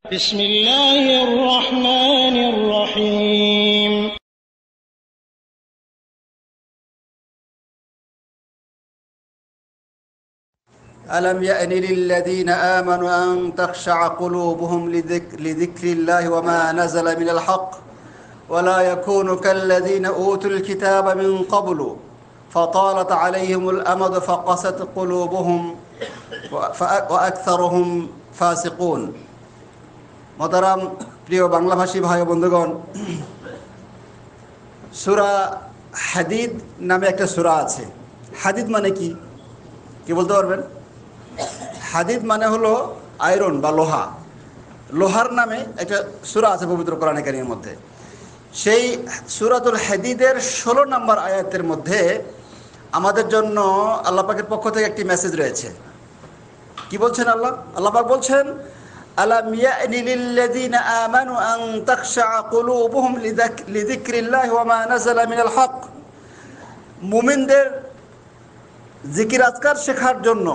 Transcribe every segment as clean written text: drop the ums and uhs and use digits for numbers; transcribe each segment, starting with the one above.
بسم الله الرحمن الرحيم ألم يأن للذين آمنوا أن تخشع قلوبهم لذكر الله وما نزل من الحق ولا يكونوا كالذين أوتوا الكتاب من قبل فطالت عليهم الأمد فقست قلوبهم وأكثرهم فاسقون মোহতারাম প্রিয় বাংলাভাষী ভাই বন্ধুগণ, সূরা হাদিদ নামে একটা সূরা আছে। হাদিদ মানে কি বলতে পারবেন? হাদিদ মানে হলো আয়রন বা লোহা। লোহার নামে একটা সূরা আছে পবিত্র কোরআনে কারীমের মধ্যে। সেই সূরাতুল হাদিদের 16 নম্বর আয়াতের মধ্যে আমাদের জন্য আল্লাহ পাকের পক্ষ থেকে একটি মেসেজ রয়েছে। কি বলছেন আল্লাহ পাক বলছেন, আলাম ইয়ানি লিল্লাযিনা আমানু আন তাখশা কুলুবুহুম লিযিকরিল্লাহি ওয়া মা নাযালা মিনাল হক। মুমিনদের জিকির আজকার শেখার জন্য,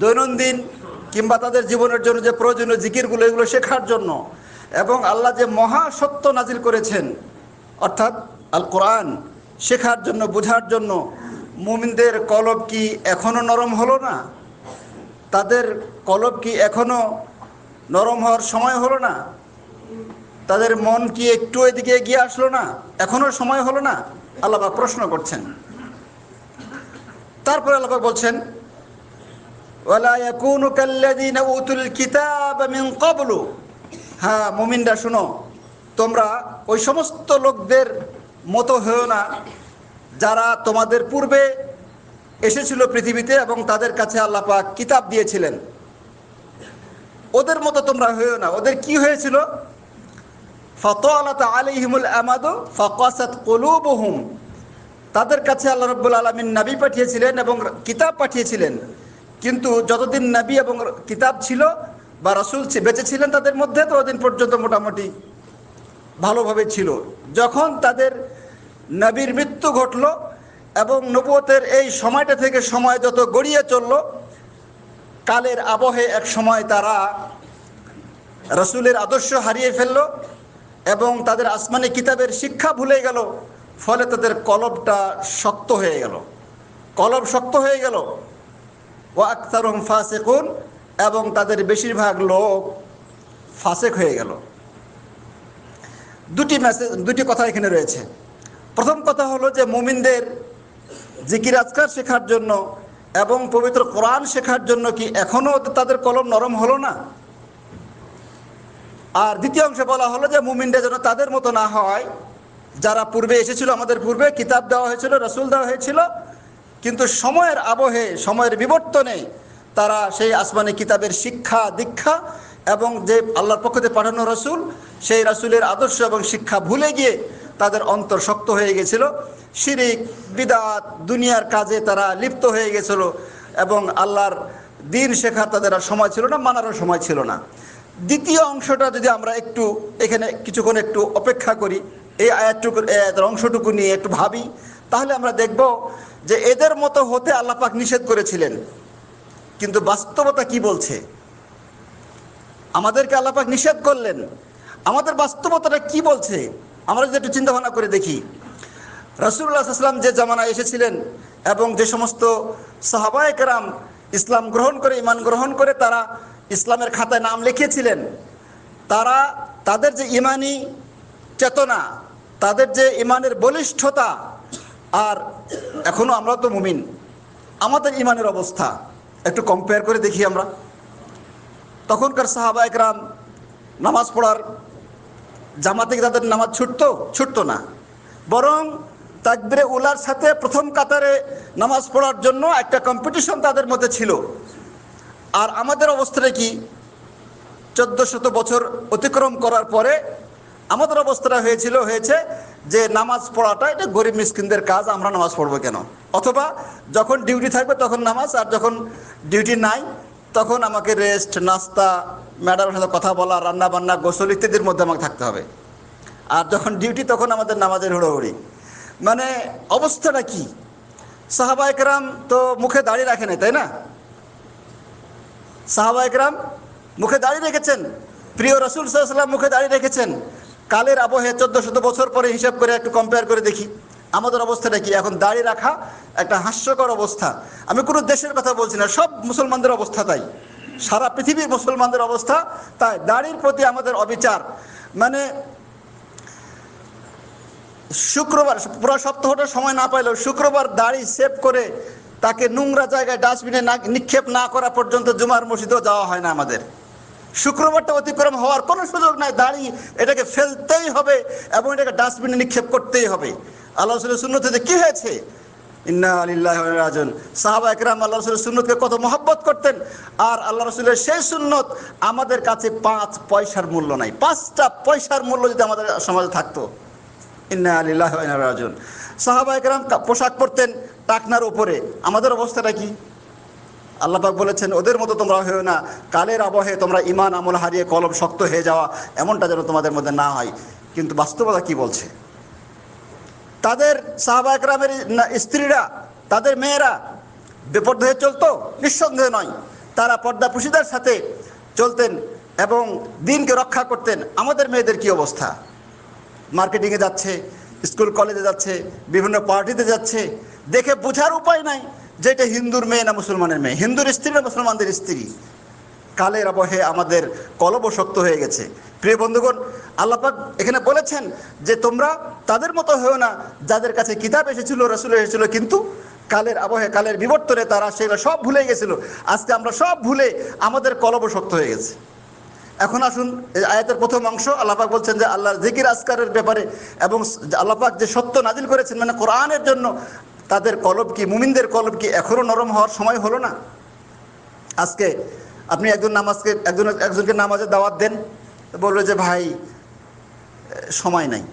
দৈনন্দিন কিংবা তাদের জীবনের জন্য যে প্রয়োজনীয় জিকিরগুলো, এগুলো শেখার জন্য, এবং আল্লাহ যে মহা সত্য নাজিল করেছেন অর্থাৎ আল কোরআন শেখার জন্য, বোঝার জন্য, মুমিনদের কলব কি এখনো নরম হলো না? তাদের কলব কি এখনো নরম হওয়ার সময় হলো না? তাদের মন কি একটু এদিকে এগিয়ে আসলো না? এখনো সময় হলো না? আল্লাহ পাক প্রশ্ন করছেন। তারপরে আল্লাহ পাক বলছেন, ওয়ালা ইয়াকুনু কাল্লাযিনা উতুল কিতাবা মিন ক্বাবলু। হ্যাঁ মুমিনরা শোনো, তোমরা ওই সমস্ত লোকদের মতো হও না যারা তোমাদের পূর্বে এসেছিল পৃথিবীতে এবং তাদের কাছে আল্লাহ পাক কিতাব দিয়েছিলেন। ওদের মতো তোমরা হও না। ওদের কি হয়েছিল? ফাতালাত আলাইহিমুল আমাদু ফাকাসাত কুলুবুহুম। তাদের কাছে আল্লাহ রাব্বুল আলামিন নবী পাঠিয়েছিলেন এবং কিতাব পাঠিয়েছিলেন, কিন্তু যতদিন নবী এবং কিতাব ছিল বা রাসূল বেঁচে ছিলেন তাদের মধ্যে, ততদিন পর্যন্ত মোটামুটি ভালোভাবে ছিল। যখন তাদের নবীর মৃত্যু ঘটল এবং নবুয়তের এই সময়টা থেকে সময় যত গড়িয়ে চলল, কালের আবহে এক সময় তারা রাসূলের আদর্শ হারিয়ে ফেলল এবং তাদের আসমানি কিতাবের শিক্ষা ভুলে গেল। ফলে তাদের কলবটা শক্ত হয়ে গেল, কলব শক্ত হয়ে গেল। ওয়া আকতারুহুম ফাসিকুন, এবং তাদের বেশিরভাগ লোক ফাসেক হয়ে গেল। দুটি কথা এখানে রয়েছে। প্রথম কথা হলো যে মুমিনদের জিকির আজকার শেখার জন্য এবং পবিত্র কোরআন শেখার জন্য কি এখনো তাদের কলম নরম হলো না? আর দ্বিতীয় অংশে বলা হলো যে মুমিনরা যেন তাদের মতো না হয় যারা পূর্বে এসেছিল, আমাদের পূর্বে কিতাব দেওয়া হয়েছিল, রাসূল দেওয়া হয়েছিল, কিন্তু সময়ের আবহে, সময়ের বিবর্তনে তারা সেই আসমানি কিতাবের শিক্ষা দীক্ষা এবং যে আল্লাহর পক্ষ থেকে পাঠানো রাসূল, সেই রাসূলের আদর্শ এবং শিক্ষা ভুলে গিয়ে তাদের অন্তর শক্ত হয়ে গেছিল। শিরিক, বিদআত, দুনিয়ার কাজে তারা লিপ্ত হয়ে গেছিল এবং আল্লাহর দ্বীন শেখার তাদের আর সময় ছিল না, মানারও সময় ছিল না। দ্বিতীয় অংশটা যদি আমরা একটু এখানে কিছুক্ষণ একটু অপেক্ষা করি, এই আয়াতের অংশটুকু নিয়ে একটু ভাবি, তাহলে আমরা দেখব যে এদের মতো হতে আল্লাহ পাক নিষেধ করেছিলেন, কিন্তু বাস্তবতা কি বলছে? আমাদেরকে আল্লাহ পাক নিষেধ করলেন, আমাদের বাস্তবতাটা কি বলছে আমরা যদি একটু চিন্তা ভাবনা করে দেখি। রাসূলুল্লাহ সাল্লাল্লাহু আলাইহি ওয়াসাল্লাম যে জামানায় এসেছিলেন এবং যে সমস্ত সাহাবায়ে কেরাম ইসলাম গ্রহণ করে, ঈমান গ্রহণ করে তারা ইসলামের খাতায় নাম লিখিয়েছিলেন, তাদের যে ঈমানি চেতনা, তাদের যে ঈমানের বলিষ্ঠতা, আর এখনো আমরা তো মুমিন, আমাদের ঈমানের অবস্থা একটু কম্পেয়ার করে দেখি আমরা। তখনকার সাহাবায়ে কেরাম নামাজ পড়ার জামাতে তাদের নামাজ ছুটতো না, বরং তাকবীরে উলার সাথে প্রথম কাতারে নামাজ পড়ার জন্য একটা কম্পিটিশন তাদের মধ্যে ছিল। আর আমাদের অবস্থাটা কি? 1400 বছর অতিক্রম করার পরে আমাদের অবস্থাটা হয়েছে যে নামাজ পড়াটা এটা গরিব মিসকিনদের কাজ, আমরা নামাজ পড়বো কেন? অথবা যখন ডিউটি থাকবে তখন নামাজ, আর যখন ডিউটি নাই তখন আমাকে রেস্ট, নাস্তা, ম্যাডামের সাথে কথা বলা, রান্না বান্না, গোসল ইত্যাদির মধ্যে আমাকে থাকতে হবে। আর যখন ডিউটি তখন আমাদের নামাজের হুড়োহুড়ি। মানে অবস্থাটা কি? সাহাবায়ে কেরাম তো মুখে দাড়ি রাখে নাই, তাই না? সাহাবায়ে কেরাম মুখে দাড়ি রেখেছেন, প্রিয় রাসূল সাল্লাল্লাহু আলাইহি ওয়াসাল্লাম মুখে দাঁড়িয়ে রেখেছেন। কালের আবহে 1400 বছর পরে হিসাব করে একটু কম্পেয়ার করে দেখি আমাদের অবস্থাটা কি। এখন দাঁড়িয়ে রাখা একটা হাস্যকর অবস্থা। আমি কোনো দেশের কথা বলছি না, সব মুসলমানদের অবস্থা তাই, সারা পৃথিবীর মুসলমানদের অবস্থা তাই। দাড়ির প্রতি আমাদের অবিচার। মানে শুক্রবার পুরো সপ্তাহটা সময় না পাইলেও শুক্রবার দাড়ি সেভ করে তাকে নোংরা জায়গায় ডাস্টবিনে নিক্ষেপ না করা পর্যন্ত জুমার মসজিদেও যাওয়া হয় না আমাদের। শুক্রবারটা অতিক্রম হওয়ার কোনো সুযোগ নাই, দাড়ি এটাকে ফেলতেই হবে এবং এটাকে ডাস্টবিনে নিক্ষেপ করতেই হবে। আল্লাহ রাসূলের সুন্নতে কি হয়েছে, ইন্না লিল্লাহি ওয়া ইন্না ইলাইহি রাজিউন। সাহাবায়ে কেরাম আল্লাহ রাসূলের সুন্নতকে কত মহব্বত করতেন, আর আল্লাহ রাসূলের সেই সুন্নত আমাদের কাছে 5 পয়সার মূল্য নাই। 5টা পয়সার মূল্য যদি আমাদের সমাজে থাকতো, ইন্না লিল্লাহি ওয়া ইন্না ইলাইহি রাজিউন। সাহাবায়ে কেরাম পোশাক পরতেন টাকনার উপরে, আমাদের অবস্থাটা কি? আল্লাহ পাক বলেছেন ওদের মতো তোমরা হয়েও না, কালের আবহে তোমরা ঈমান আমল হারিয়ে কলম শক্ত হয়ে যাওয়া, এমনটা যেন তোমাদের মধ্যে না হয়। কিন্তু বাস্তবতা কি বলছে? তাদের সাহাবায়ে কেরামের স্ত্রীরা, তাদের মেয়েরা বেপরদা হয়ে চলতো? নিঃসন্দেহে নয়, তারা পর্দা পুশিদার সাথে চলতেন এবং দিনকে রক্ষা করতেন। আমাদের মেয়েদের কি অবস্থা? মার্কেটিংয়ে যাচ্ছে, স্কুল কলেজে যাচ্ছে, বিভিন্ন পার্টিতে যাচ্ছে, দেখে বোঝার উপায় নাই যে এটা হিন্দুর মেয়ে না মুসলমানের মেয়ে, হিন্দুর স্ত্রী না মুসলমানদের স্ত্রী। কালের আবহে আমাদের কলব শক্ত হয়ে গেছে। প্রিয় বন্ধুগণ, আল্লাহ পাক এখানে বলেছেন যে তোমরা তাদের মতো হয়েও না যাদের কাছে কিতাব এসেছিল, রাসূল এসেছিল, কিন্তু কালের আবহে কালের বিবর্তনে তারা সেগুলো সব ভুলে গেছিল। আজকে আমরা সব ভুলে আমাদের কলব শক্ত হয়ে গেছে। এখন আসুন, এই আয়াতের প্রথম অংশ আল্লাহ পাক বলছেন যে আল্লাহর জিকির আজকারের ব্যাপারে, এবং আল্লাহ পাক যে সত্য নাজিল করেছেন মানে কোরআনের জন্য, তাদের কলব কি, মুমিনদের কলব কি এখনো নরম হওয়ার সময় হলো না? আজকে আপনি একজনকে নামাজে দাওয়াত দেন, বলবে যে ভাই সময় নাই,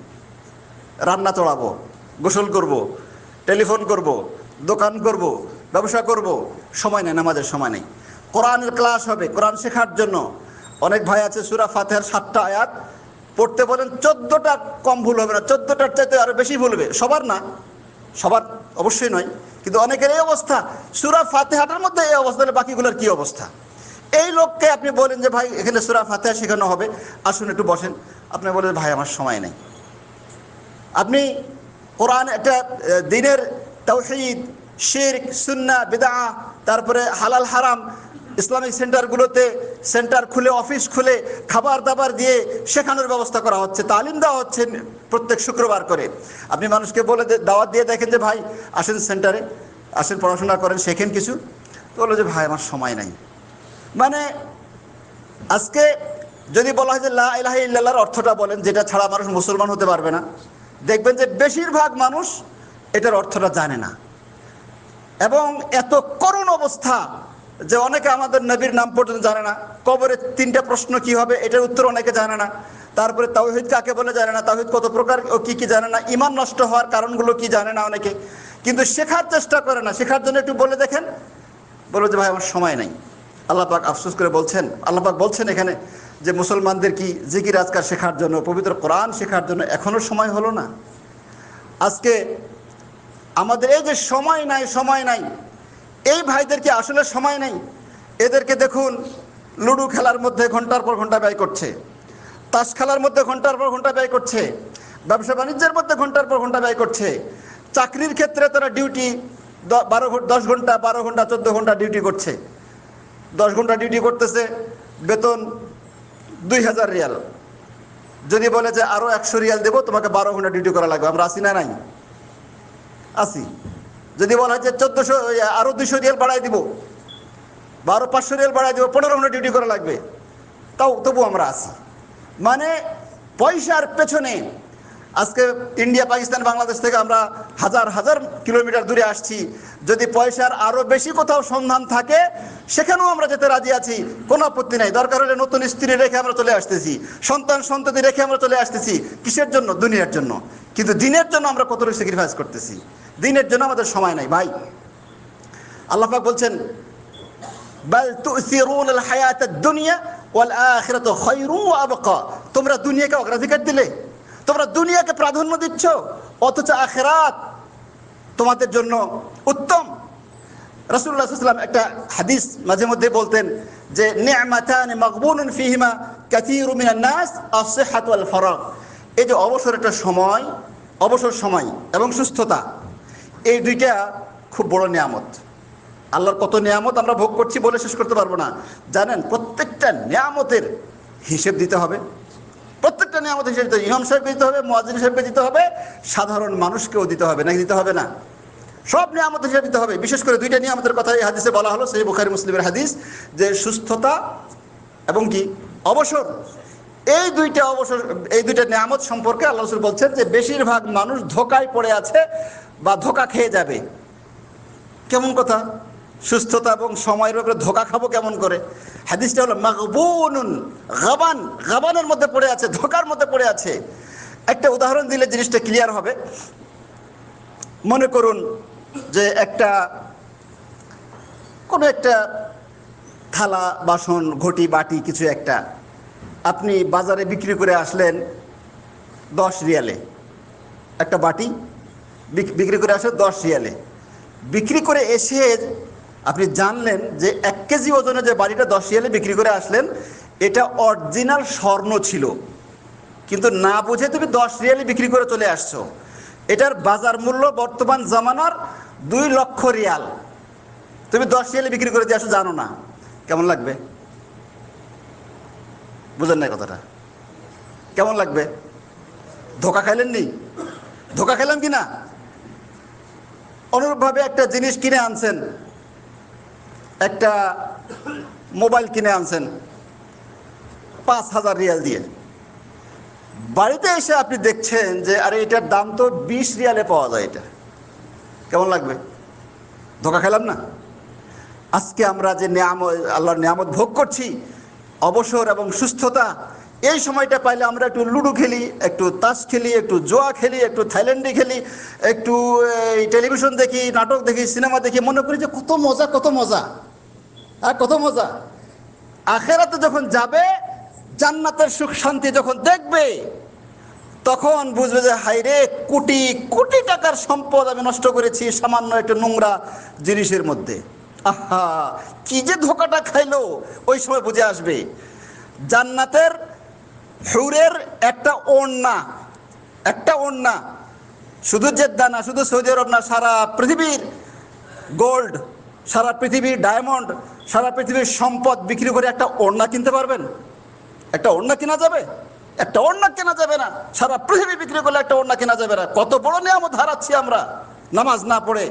রান্না চড়াবো, গোসল করব, টেলিফোন করব, দোকান করব, ব্যবসা করব, সময় নেই, নামাজের সময় নেই। কোরআনের ক্লাস হবে, কোরআন শেখার জন্য অনেক ভাই আছে সূরা ফাতিহার 7টা আয়াত পড়তে বলেন, 14টা কম ভুল হবে না, 14টার চাইতে আরো বেশি ভুলবে। সবার না, সবার অবশ্যই নয়, কিন্তু অনেকের এই অবস্থা। সূরা ফাতিহাটার মধ্যে এই অবস্থা, বাকিগুলোর কি অবস্থা? এই লোককে আপনি বলেন যে ভাই এখানে সূরা ফাতিহা শেখানো হবে, আসুন একটু বসেন, আপনি বলেন ভাই আমার সময় নেই। আপনি কোরআন একটা দ্বীনের তাওহীদ, শিরক, সুন্নাহ, বিদআহ, তারপরে হালাল হারাম, ইসলামিক সেন্টারগুলোতে সেন্টার খুলে, অফিস খুলে খাবার দাবার দিয়ে শেখানোর ব্যবস্থা করা হচ্ছে, তালিম দেওয়া হচ্ছে প্রত্যেক শুক্রবার করে। আপনি মানুষকে বলে দাওয়াত দিয়ে দেখেন যে ভাই আসেন সেন্টারে, আসেন পড়াশোনা করেন, শেখেন কিছু, তো বলো যে ভাই আমার সময় নাই। মানে আজকে যদি বলা হয় যে লা ইলাহা ইল্লাল্লাহর অর্থটা বলেন, যেটা ছাড়া মানুষ মুসলমান হতে পারবে না, দেখবেন যে বেশিরভাগ মানুষ এটার অর্থটা জানে না। এবং এত করুণ অবস্থা যে অনেকে আমাদের নবীর নাম পর্যন্ত জানে না, কবরে 3টা প্রশ্ন কি হবে এটার উত্তর অনেকে জানে না, তারপরে তাওহীদ কাকে বলে জানে না, তাওহীদ কত প্রকার ও কি কি জানে না, ঈমান নষ্ট হওয়ার কারণগুলো কি জানে না অনেকে, কিন্তু শেখার চেষ্টা করে না। শেখার জন্য একটু বলে দেখেন, বলো যে ভাই আমার সময় নাই। আল্লাহ পাক আফসোস করে বলছেন, আল্লাহ পাক বলছেন এখানে যে মুসলমানদের কি জিকির আজকার শেখার জন্য, পবিত্র কোরআন শেখার জন্য এখনো সময় হলো না? আজকে আমাদের এই যে সময় নাই, এই ভাইদেরকে আসলে সময় নেই। এদেরকে দেখুন লুডো খেলার মধ্যে ঘন্টার পর ঘন্টা ব্যয় করছে, তাস খেলার মধ্যে ঘন্টার পর ঘন্টা ব্যয় করছে, ব্যবসা বাণিজ্যের মধ্যে ঘন্টার পর ঘন্টা ব্যয় করছে, চাকরির ক্ষেত্রে তারা ডিউটি 10 ঘন্টা, 12 ঘন্টা, 14 ঘন্টা ডিউটি করছে। 10 ঘন্টা ডিউটি করতেছে, বেতন 2000 রিয়াল। যদি বলে যে আরো 100 রিয়াল দেবো, তোমাকে 12 ঘন্টা ডিউটি করা লাগবে, আমরা আসি না? নাই, আসি। যদি বলা হয় যে 1400, আরো 200 রিয়াল বাড়াই দিব, 500 রিয়াল বাড়াই দিব, 15 ঘন্টা ডিউটি করা লাগবে, তবু আমরা আসি। মানে পয়সার পেছনে আজকে ইন্ডিয়া, পাকিস্তান, বাংলাদেশ থেকে আমরা হাজার হাজার কিলোমিটার দূরে আসছি। যদি পয়সার আরো বেশি কোথাও সন্ধান থাকে সেখানেও আমরা যেতে রাজি আছি, কোনো আপত্তি নাই। দরকার হলে নতুন স্ত্রী রেখে আমরা চলে আসতেছি, সন্তান সন্ততি রেখে আমরা চলে আসতেছি। কিসের জন্য? দুনিয়ার জন্য। কিন্তু দিনের জন্য আমরা কতটুকু স্যাক্রিফাইস করতেছি? দিনের জন্য আমাদের সময় নাই ভাই। আল্লাহ পাক বলছেন বাল তুসিরুনাল হায়াতাদ দুনিয়া ওয়াল আখিরাতু খায়রুন ওয়া আবকা। তোমরা দুনিয়াকে অগ্রাধিকার দিলে, তোমরা দুনিয়াকে প্রাধান্য দিচ্ছ, অথচ আখিরাত তোমাদের জন্য উত্তম। রাসূলুল্লাহ সাল্লাল্লাহু আলাইহি ওয়াসাল্লাম একটা হাদিস মাঝে মধ্যে বলতেন যে নি'মাতানি মাগবুনুন ফীহিমা কাসীরু মিনান নাস আস-সিহহাতু ওয়াল ফারাগ। এই যে অবসর একটা সময়, অবসর সময় এবং সুস্থতা, এই দুইটা খুব বড় নিয়ামত। আল্লাহর কত নিয়ামত আমরা ভোগ করছি বলে শেষ করতে পারবো না। জানেন, প্রত্যেকটা নিয়ামতের হিসেব দিতে হবে, প্রত্যেকটা নিয়ামতের হিসেব দিতে হবে। ইমাম সাহেবকে দিতে হবে, মুয়াজ্জিন সাহেবকে দিতে হবে, সাধারণ মানুষকেও দিতে হবে, নাকি দিতে হবে না? সব নিয়ামতের হিসেব দিতে হবে। বিশেষ করে দুইটা নিয়ামতের কথা এই হাদিসে বলা হলো, সহিহ বুখারী মুসলিমের হাদিস, যে সুস্থতা এবং কি অবসর। এই দুইটা নিয়ামত সম্পর্কে আল্লাহ রাসূল বলছেন যে বেশিরভাগ মানুষ ধোঁকায় পড়ে আছে বা ধোঁকা খেয়ে যাবে। কেমন কথা? সুস্থতা এবং সময়ের ব্যাপারে ধোঁকা খাবো কেমন করে? হাদিসটা হলো মাগবুনুন, গাবান, গাবানের মধ্যে পড়ে আছে, ধোঁকার মধ্যে পড়ে আছে। একটা উদাহরণ দিলে জিনিসটা ক্লিয়ার হবে। মনে করুন যে কোনো একটা থালা, বাসন, ঘটি, বাটি কিছু একটা আপনি বাজারে বিক্রি করে আসলেন 10 রিয়ালে। একটা বাটি বিক্রি করে আসলেন 10 রিয়ালে। বিক্রি করে এসে আপনি জানলেন যে 1 কেজি ওজনের যে বাটিটা 10 রিয়ালে বিক্রি করে আসলেন, এটা অরিজিনাল স্বর্ণ ছিল, কিন্তু না বুঝে তুমি 10 রিয়ালে বিক্রি করে চলে আসছো। এটার বাজার মূল্য বর্তমান জামানার 2 লক্ষ রিয়াল। তুমি 10 রিয়ালে বিক্রি করে দিয়ে আসো, জানো না। কেমন লাগবে? বুঝলেন না কথাটা? কেমন লাগবে? ধোঁকা খাইলেন নি? ধোঁকা খেলেন কি না? অনুরূপভাবে একটা জিনিস কিনে আনছেন, একটা মোবাইল কিনে আনছেন 5,000 রিয়াল দিয়ে। বাড়িতে এসে আপনি দেখছেন যে আরে এটার দাম তো 20 রিয়ালে পাওয়া যায়। এটা কেমন লাগবে? ধোঁকা খেলাম না? আজকে আমরা যে আল্লাহর নিয়ামত ভোগ করছি, অবসর এবং সুস্থতা, এই সময়টা পাইলে আমরা একটু লুডো খেলি, একটু তাস খেলি, একটু জোয়া খেলি, একটু থাইল্যান্ডি খেলি, একটু টেলিভিশন দেখি, নাটক দেখি, সিনেমা দেখি, মনে করি যে কত মজা, কত মজা আর কত মজা। আখেরাতে যখন যাবে, জান্নাতের সুখ শান্তি যখন দেখবে, তখন বুঝবে যে হায় রে, কোটি কোটি টাকার সম্পদ আমি নষ্ট করেছি সামান্য একটা নোংরা জিনিসের মধ্যে। আহা, কি যে ধোঁকাটা খাইলো, ওই সময় বুঝে আসবে। জান্নাতের হুরের একটা ওড়না, শুধু জেদ্দা না, শুধু সৌদি আরব না, সারা পৃথিবীর গোল্ড, সারা পৃথিবীর ডায়মন্ড, সারা পৃথিবীর সম্পদ বিক্রি করে একটা ওড়না কিনতে পারবেন? একটা ওড়না কেনা যাবে? একটা ওড়না কেনা যাবে না। সারা পৃথিবী বিক্রি করলে একটা ওড়না কেনা যাবে না। কত বড় নিয়ামত হারাচ্ছি আমরা, নামাজ না পড়ে,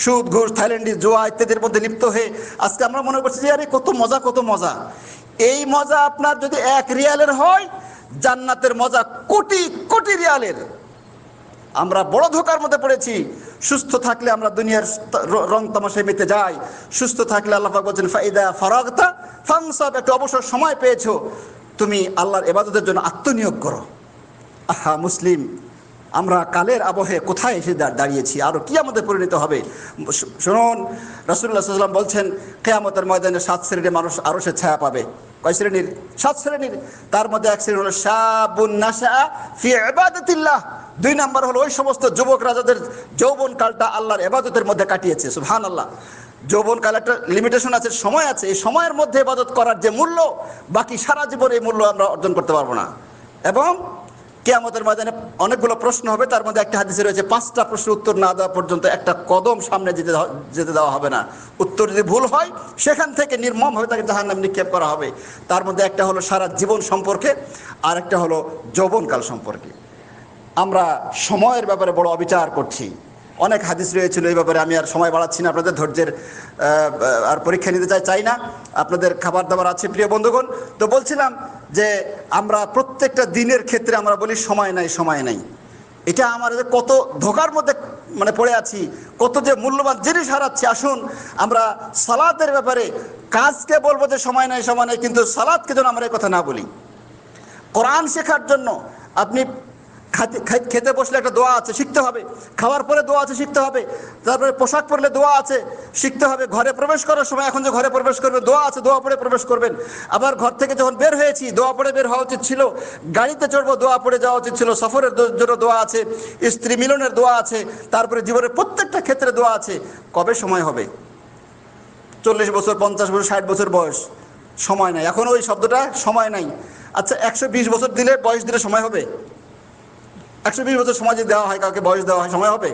সুদ, ঘুষ, থাইল্যান্ডি, জোয়া ইত্যাদির মধ্যে লিপ্ত হয়ে। আজকে আমরা মনে করছি যে আরে কত মজা, কত মজা। এই মজা আপনার যদি 1 রিয়ালের হয়, জান্নাতের মজা কোটি কোটি রিয়ালের। আমরা বড় ধোঁকার মধ্যে পড়েছি। সুস্থ থাকলে আমরা দুনিয়ার রং তামাশায় মেতে যাই। সুস্থ থাকলে আল্লাহ পাক বলেন ফাইদা ফারাগতা ফানসাব, একটা অবসর সময় পেয়েছো, তুমি আল্লাহর ইবাদতের জন্য আত্মনিয়োগ করো। আহা মুসলিম, আমরা কালের আবহে কোথায় এসে দাঁড়িয়েছি, আরও কি আমাদের পরিণত হবে। শুনুন, রাসূলুল্লাহ সাল্লাল্লাহু আলাইহি ওয়াসাল্লাম বলছেন কিয়ামতের ময়দানে 7 শ্রেণীর মানুষ আরো সে ছায়া পাবে। কয় শ্রেণীর? 7 শ্রেণীর। তার মধ্যে এক শ্রেণী হলো শাবুন নাশা ফি ইবাদাতিল্লাহ। 2 নাম্বার হলো ওই সমস্ত যুবকরা যাদের যৌবন কালটা আল্লাহর ইবাদতের মধ্যে কাটিয়েছে। সুবহানাল্লাহ। যৌবন কাল একটা লিমিটেশন আছে, সময় আছে। এই সময়ের মধ্যে ইবাদত করার যে মূল্য, বাকি সারা জীবন এই মূল্য আমরা অর্জন করতে পারবো না। এবং কিয়ামতের ময়দানে অনেকগুলো প্রশ্ন হবে, তার মধ্যে একটা হাদিসে রয়েছে 5টা প্রশ্নের উত্তর না দেওয়া পর্যন্ত একটা কদম সামনে যেতে দেওয়া হবে না। উত্তর যদি ভুল হয়, সেখান থেকে নির্মমভাবে তাকে জাহান্নামে নিক্ষেপ করা হবে। তার মধ্যে একটা হলো সারা জীবন সম্পর্কে, আর একটা হলো যৌবনকাল সম্পর্কে। আমরা সময়ের ব্যাপারে বড় অবিচার করছি। অনেক হাদিস রয়েছিল এই ব্যাপারে, আমি আর সময় বাড়াচ্ছি না, আপনাদের ধৈর্যের আর পরীক্ষা নিতে চাই না। আপনাদের খাবার দাবার আছে প্রিয় বন্ধুগণ। তো বলছিলাম যে আমরা প্রত্যেকটা দিনের ক্ষেত্রে আমরা বলি সময় নাই, সময় নাই। এটা আমার কত ধোঁকার মধ্যে পড়ে আছি, কত যে মূল্যবান জিনিস হারাচ্ছি। আসুন আমরা সালাতের ব্যাপারে, কাজকে বলবো যে সময় নাই, সময় নাই, কিন্তু সালাতকে যেন আমরা এই কথা না বলি। কোরআন শেখার জন্য আপনি খেতে বসলে একটা দোয়া আছে, শিখতে হবে। খাওয়ার পরে দোয়া আছে, শিখতে হবে। তারপরে পোশাক পরলে দোয়া আছে, শিখতে হবে। ঘরে প্রবেশ করার সময়, এখন যে ঘরে প্রবেশ করবে, দোয়া আছে, দোয়া পড়ে প্রবেশ করবেন। আবার ঘর থেকে যখন বের হয়েছি, দোয়া পড়ে বের হওয়া উচিত ছিল। গাড়িতে চড়বো, দোয়া পড়ে যাওয়া উচিত ছিল। সফরের জন্য দোয়া আছে, স্ত্রী মিলনের দোয়া আছে, তারপরে জীবনের প্রত্যেকটা ক্ষেত্রে দোয়া আছে। কবে সময় হবে? 40 বছর, 50 বছর, 60 বছর বয়স, সময় নাই। এখন ওই শব্দটা সময় নাই। আচ্ছা 120 বছর দিলে, বয়স দিলে সময় হবে? 120 বছর সময় যদি দেওয়া হয়, কাউকে বয়স দেওয়া হয়, সময় হবে?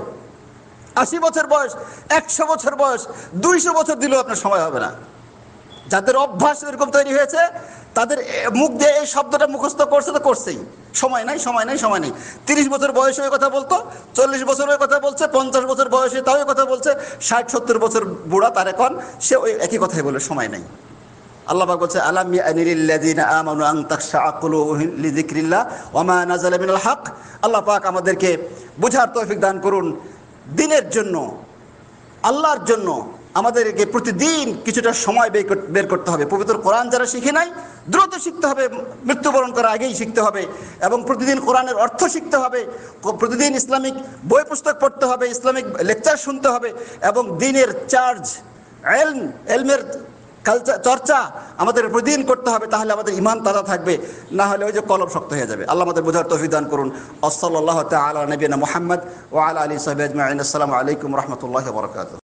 80 বছর বয়স, 100 বছর বয়স, 200 বছর দিলেও আপনার সময় হবে না। যাদের অভ্যাস এরকম তৈরি হয়েছে, তাদের মুখ দিয়ে এই শব্দটা মুখস্থ করছে তো করছেই, সময় নাই, সময় নাই, সময় নেই। 30 বছর বয়সে ওই কথা বলতো, 40 বছর ওই কথা বলছে, 50 বছর বয়সে তাও ওই কথা বলছে, 60-70 বছর বুড়া তার এখন সে ওই একই কথাই বলে, সময় নাই। আল্লাহ পাক বলছে, আলাম ইয়ানিলিল্লাযিনা আমানু আন তাখশাআ কুলুবুহুম লিযিকরিল্লাহ ওয়া মা নাযালা মিনাল হক। আল্লাহ পাক আমাদেরকে বোঝার তৌফিক দান করুন। দিনের জন্য, আল্লাহর জন্য আমাদেরকে প্রতিদিন কিছুটা সময় বের করতে হবে। পবিত্র কোরআন যারা শিখে নাই, দ্রুত শিখতে হবে, মৃত্যুবরণ করার আগেই শিখতে হবে, এবং প্রতিদিন কোরআনের অর্থ শিখতে হবে, প্রতিদিন ইসলামিক বই পুস্তক পড়তে হবে, ইসলামিক লেকচার শুনতে হবে, এবং দিনের চার্জ, এলমের চর্চা আমাদের প্রতিদিন করতে হবে। তাহলে আমাদের ঈমান তাজা থাকবে, না হলে ওই যে কলম শক্ত হয়ে যাবে। আল্লাহ আমাদের বোঝার তৌফিক দান করুন। সাল্লাল্লাহু তাআলা আলা নবিয়িনা মুহাম্মদ ওয়া আলা আলিহি ওয়া সাহবিহি আজমাইন। আসসালামু আলাইকুম ওয়া রাহমাতুল্লাহি ওয়া বারাকাতুহু।